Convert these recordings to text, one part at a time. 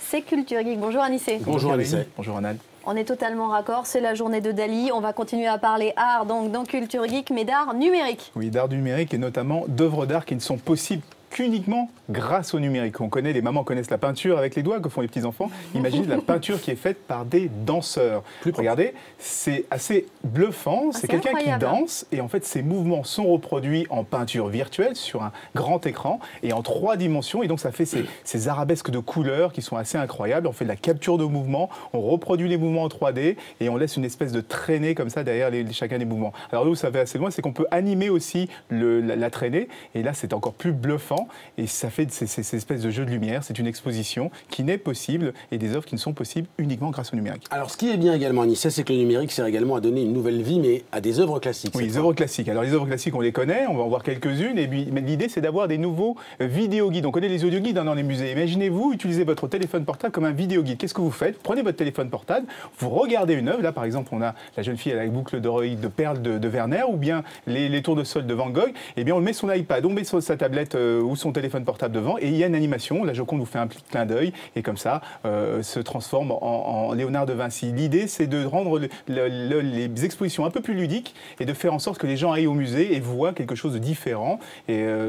C'est Culture Geek. Bonjour Anissé. Bonjour Anissé. Bonjour Anad. On est totalement raccord, c'est la journée de Dali. On va continuer à parler art donc dans Culture Geek, mais d'art numérique. Oui, d'art numérique et notamment d'œuvres d'art qui ne sont possibles qu'uniquement grâce au numérique. On connaît, les mamans connaissent la peinture avec les doigts que font les petits-enfants. Imaginez la peinture qui est faite par des danseurs. Regardez, c'est assez bluffant. C'est quelqu'un qui danse et en fait, ses mouvements sont reproduits en peinture virtuelle sur un grand écran et en 3 dimensions. Et donc, ça fait ces arabesques de couleurs qui sont assez incroyables. On fait de la capture de mouvements, on reproduit les mouvements en 3D et on laisse une espèce de traînée comme ça derrière chacun des mouvements. Alors là où ça va assez loin, c'est qu'on peut animer aussi la traînée. Et là, c'est encore plus bluffant. Et ça fait ces espèces de jeux de lumière. C'est une exposition qui n'est possible et des œuvres qui ne sont possibles uniquement grâce au numérique. Alors, ce qui est bien également, Anissé, c'est que le numérique sert également à donner une nouvelle vie, mais à des œuvres classiques. Oui, les œuvres classiques. Alors, les œuvres classiques, on les connaît, on va en voir quelques-unes. Mais l'idée, c'est d'avoir des nouveaux vidéo-guides. On connaît les audio-guides dans les musées. Imaginez-vous utiliser votre téléphone portable comme un vidéo-guide. Qu'est-ce que vous faites? Vous prenez votre téléphone portable, vous regardez une œuvre. Là, par exemple, on a la jeune fille à la boucle d'oreille de perles de Werner ou bien les tours de sol de Van Gogh. Eh bien, on met son iPad, on met sa tablette ou son téléphone portable devant et il y a une animation. La Joconde vous fait un petit clin d'œil et comme ça se transforme en Léonard de Vinci. L'idée, c'est de rendre les expositions un peu plus ludiques et de faire en sorte que les gens aillent au musée et voient quelque chose de différent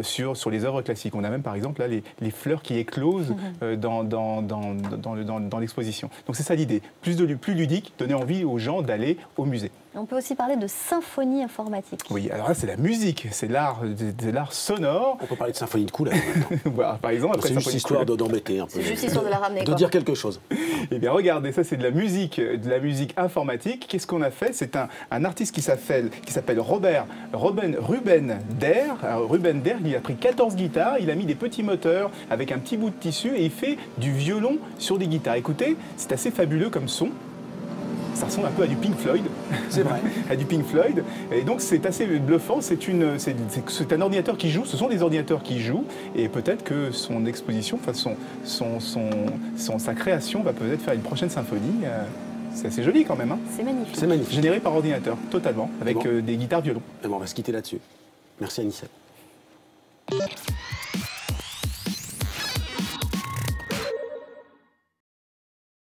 sur les œuvres classiques. On a même par exemple là les fleurs qui éclosent dans l'exposition. Donc c'est ça l'idée, plus ludique, donner envie aux gens d'aller au musée. On peut aussi parler de symphonie informatique. Oui, alors là c'est la musique, c'est l'art sonore. On peut parler de symphonie de couleurs. Voilà, par exemple, c'est juste histoire d'embêter un peu. C'est juste histoire de la ramener. De dire quelque chose. Eh bien regardez, ça c'est de la musique informatique. Qu'est-ce qu'on a fait? C'est un artiste qui s'appelle Ruben Der. Alors, Ruben Der, il a pris 14 guitares, il a mis des petits moteurs avec un petit bout de tissu et il fait du violon sur des guitares. Écoutez, c'est assez fabuleux comme son. Ça ressemble un peu à du Pink Floyd. C'est vrai. À du Pink Floyd. Et donc c'est assez bluffant. C'est un ordinateur qui joue. Ce sont des ordinateurs qui jouent. Et peut-être que son exposition, enfin sa création va peut-être faire une prochaine symphonie. C'est assez joli quand même. Hein. C'est magnifique. C'est magnifique. Généré par ordinateur, totalement, avec des guitares violon. Et bon, on va se quitter là-dessus. Merci Anissé.